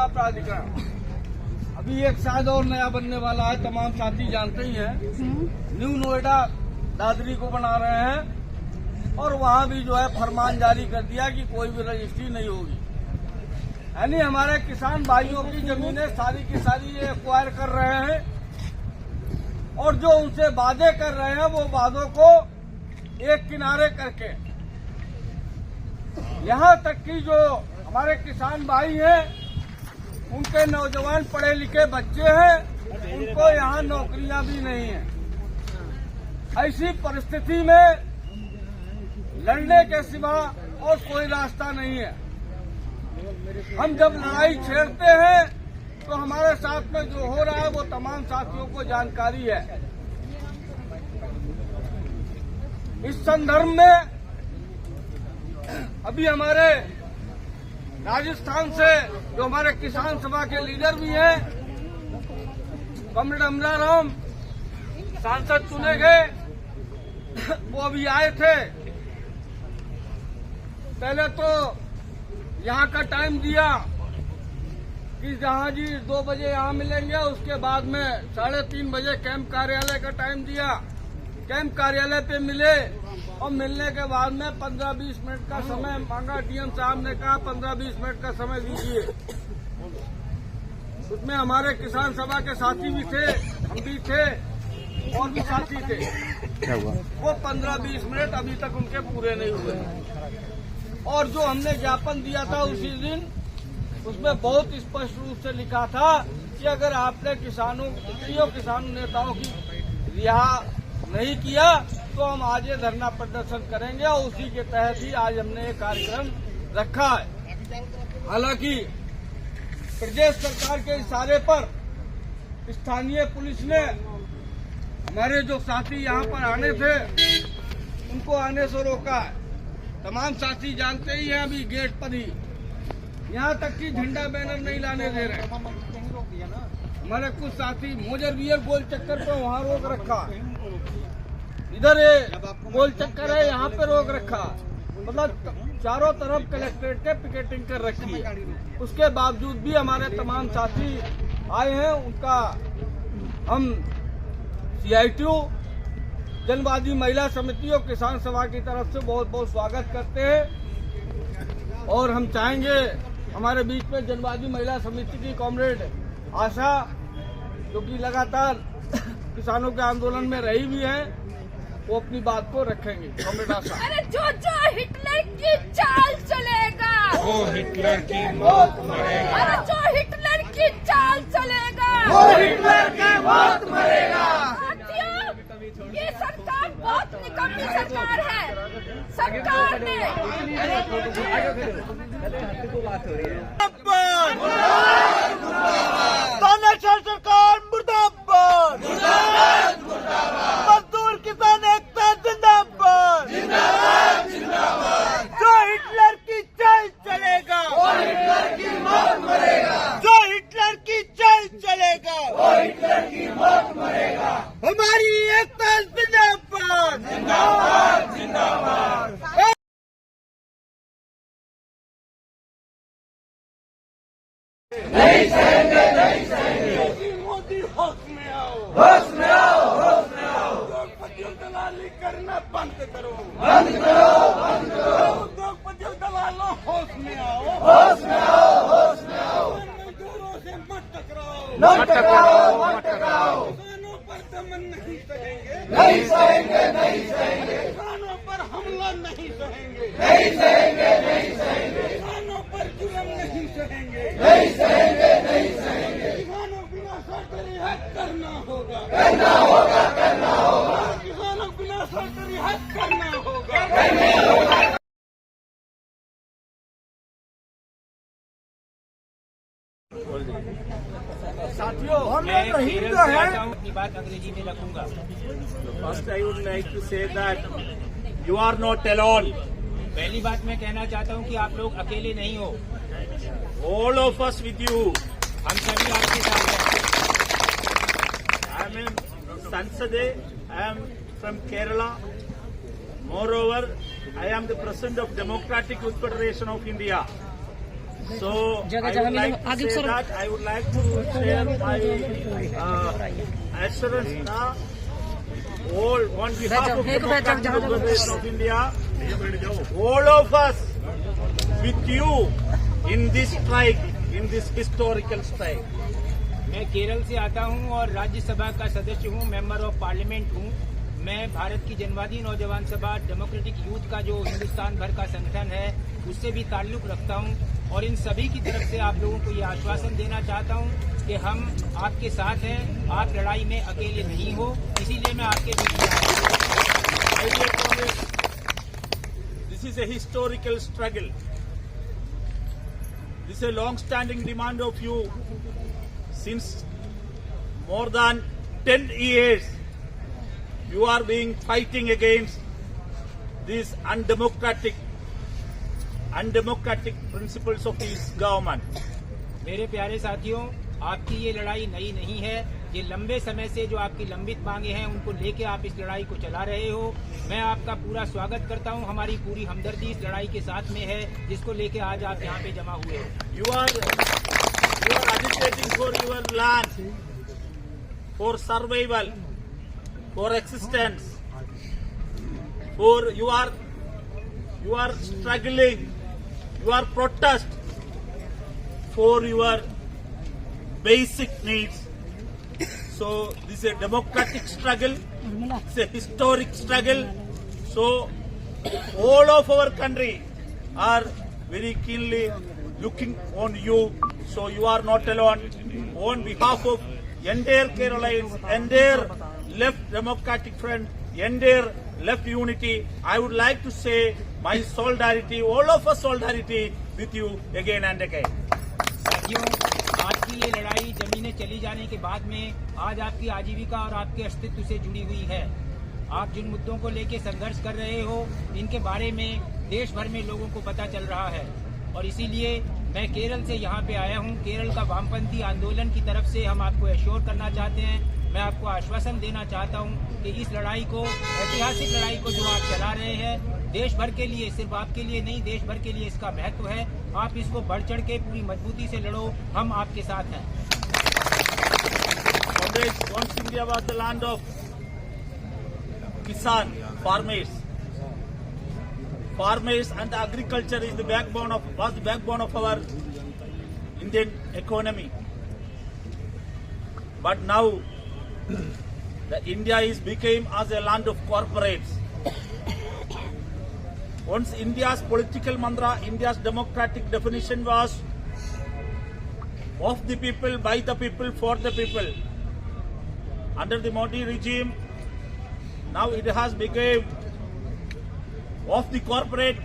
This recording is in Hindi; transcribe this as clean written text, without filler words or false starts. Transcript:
सीमा प्राधिकरण अभी एक शायद और नया बनने वाला है, तमाम साथी जानते ही हैं। न्यू नोएडा दादरी को बना रहे हैं और वहां भी जो है फरमान जारी कर दिया कि कोई भी रजिस्ट्री नहीं होगी। यानी हमारे किसान भाइयों की जमीनें सारी की सारी ये एक्वायर कर रहे हैं और जो उनसे वादे कर रहे हैं वो वादों को एक किनारे करके, यहाँ तक कि जो हमारे किसान भाई हैं उनके नौजवान पढ़े लिखे बच्चे हैं, उनको यहाँ नौकरियां भी नहीं है। ऐसी परिस्थिति में लड़ने के सिवा और कोई रास्ता नहीं है। हम जब लड़ाई छेड़ते हैं तो हमारे साथ में जो हो रहा है वो तमाम साथियों को जानकारी है। इस संदर्भ में अभी हमारे राजस्थान से जो हमारे किसान सभा के लीडर भी हैं, कॉमरेड अमराराम सांसद चुने गए, वो अभी आए थे। पहले तो यहाँ का टाइम दिया कि जहाँ जी 2 बजे यहाँ मिलेंगे, उसके बाद में 3:30 बजे कैंप कार्यालय का टाइम दिया। कैंप कार्यालय पे मिले और मिलने के बाद में 15-20 मिनट का समय मांगा। डीएम साहब ने कहा 15-20 मिनट का समय दीजिए। उसमें हमारे किसान सभा के साथी भी थे, हम भी थे और भी साथी थे। क्या हुआ? वो 15-20 मिनट अभी तक उनके पूरे नहीं हुए और जो हमने ज्ञापन दिया था उसी दिन, उसमें बहुत स्पष्ट रूप से लिखा था कि अगर आपने किसान नेताओं की रिहा नहीं किया तो हम आज ये धरना प्रदर्शन करेंगे और उसी के तहत ही आज हमने ये कार्यक्रम रखा है। हालांकि प्रदेश सरकार के इशारे पर स्थानीय पुलिस ने हमारे जो साथी यहाँ पर आने थे उनको आने से रोका है। तमाम साथी जानते ही हैं, अभी गेट पर ही, यहाँ तक कि झंडा बैनर नहीं लाने दे रहे। हमारे कुछ साथी मोजर बियर गोल चक्कर पे वहाँ रोक रखा, इधर ये गोल चक्कर है यहाँ पे रोक रखा, मतलब चारों तरफ कलेक्ट्रेट के पिकेटिंग कर रखी है। उसके बावजूद भी हमारे तमाम साथी आए हैं। उनका हम CITU जनवादी महिला समिति और किसान सभा की तरफ से बहुत बहुत स्वागत करते हैं और हम चाहेंगे हमारे बीच में जनवादी महिला समिति की कॉमरेड आशा, जो कि लगातार किसानों के आंदोलन में रही भी है, वो अपनी बात को रखेंगे। कॉमरेड आशा। अरे जो हिटलर की चाल चलेगा वो हिटलर की मौत मरेगा। अरे जो हिटलर की चाल चलेगा वो हिटलर की मौत मरेगा। ये सरकार बहुत निकम्मी सरकार है। सरकार ने तानाशाह सरकार मुर्दाबाद, मजदूर किसान एकता जिंदाबाद, जो हिटलर की चाल चलेगा वो हिटलर की मौत मरेगा। जो हिटलर की चाल चलेगा वो हिटलर की मौत मरेगा। हमारी एकता जिंदाबाद, जिंदाबाद, जिंदाबाद। नहीं सहेंगे, नहीं सहेंगे। मोदी होश में आओ, होश में आओ, होश में आओ। उद्योगपतियों दलाली करना बंद करो, बंद करो, बंद करो। उद्योगपतियों दलालों होश में आओ, होश में आओ, होश में आओ। मजदूरों से मत टकराओ, मत टकराओ, मत टकराओ। किसानों पर दमन नहीं सहेंगे, नहीं सहेंगे, नहीं सहेंगे। किसानों पर हमला नहीं सहेंगे, नहीं सहेंगे, नहीं सहेंगे। किसानों पर जुर्म नहीं सहेंगे, नहीं सहेंगे, नहीं सहेंगे। किसानों बिना शर्त रिहा करना होगा, करना होगा, करना होगा। किसानों बिना शर्त रिहा करना होगा, करना होगा। साथियों, मैं अपनी बात अंग्रेजी में रखूंगा। First I would like to say that you are not alone. पहली बात मैं कहना चाहता हूं कि आप लोग अकेले नहीं हो। All of us with you, हम सभी आपके साथ हैं। आई एम संसदे, I am from Kerala. Moreover, I am the President of Democratic Youth Federation of India. So I would like to say that I would like to share my assurance now. All on behalf of Democratic Republic of India, all of us with you in this strike, in this historical strike. मैं केरल से आता हूं और राज्यसभा का सदस्य हूं, मेंबर ऑफ पार्लियामेंट हूं। मैं भारत की जनवादी नौजवान सभा डेमोक्रेटिक यूथ का जो हिंदुस्तान भर का संगठन है उससे भी ताल्लुक रखता हूं और इन सभी की तरफ से आप लोगों को ये आश्वासन देना चाहता हूं कि हम आपके साथ हैं, आप लड़ाई में अकेले नहीं हो, इसीलिए मैं आपके बीच में आया हूं। This is a historical struggle. This is a long-standing demand of you since more than 10 years. You are being fighting against these undemocratic principles of this government. मेरे प्यारे साथियों, आपकी ये लड़ाई नई नहीं है। ये लंबे समय से जो आपकी लंबित मांगे हैं उनको लेके आप इस लड़ाई को चला रहे हो। मैं आपका पूरा स्वागत करता हूं। हमारी पूरी हमदर्दी इस लड़ाई के साथ में है जिसको लेके आज आप यहाँ पे जमा हुए हो। You are agitating for your land, for survival, for existence, for you are struggling, you are protest for your basic needs. So this is a democratic struggle, it's a historic struggle. So all of our country are very keenly looking on you. So you are not alone. On behalf of entire Keralites, entire left democratic front, entire left unity, I would like to say my solidarity, all of us solidarity with you again and again. साथियों, आज की ये लड़ाई जमीनें चली जाने के बाद में आज आपकी आजीविका और आपके अस्तित्व से जुड़ी हुई है। आप जिन मुद्दों को लेके संघर्ष कर रहे हो इनके बारे में देश भर में लोगों को पता चल रहा है और इसीलिए मैं केरल से यहाँ पे आया हूँ। केरल का वामपंथी आंदोलन की तरफ से हम आपको एश्योर करना चाहते हैं, मैं आपको आश्वासन देना चाहता हूँ कि इस लड़ाई को, ऐतिहासिक लड़ाई को जो आप चला रहे हैं देश भर के लिए, सिर्फ आपके लिए नहीं, देश भर के लिए इसका महत्व है। आप इसको बढ़ चढ़ के पूरी मजबूती से लड़ो, हम आपके साथ हैं। Once India was the land of Kisan, farmers and agriculture is the backbone of our Indian economy. But now the India is became as a land of corporates. Once India's political mantra, India's democratic definition was of the people, by the people, for the people. Under the Modi regime, now it has become of the corporate,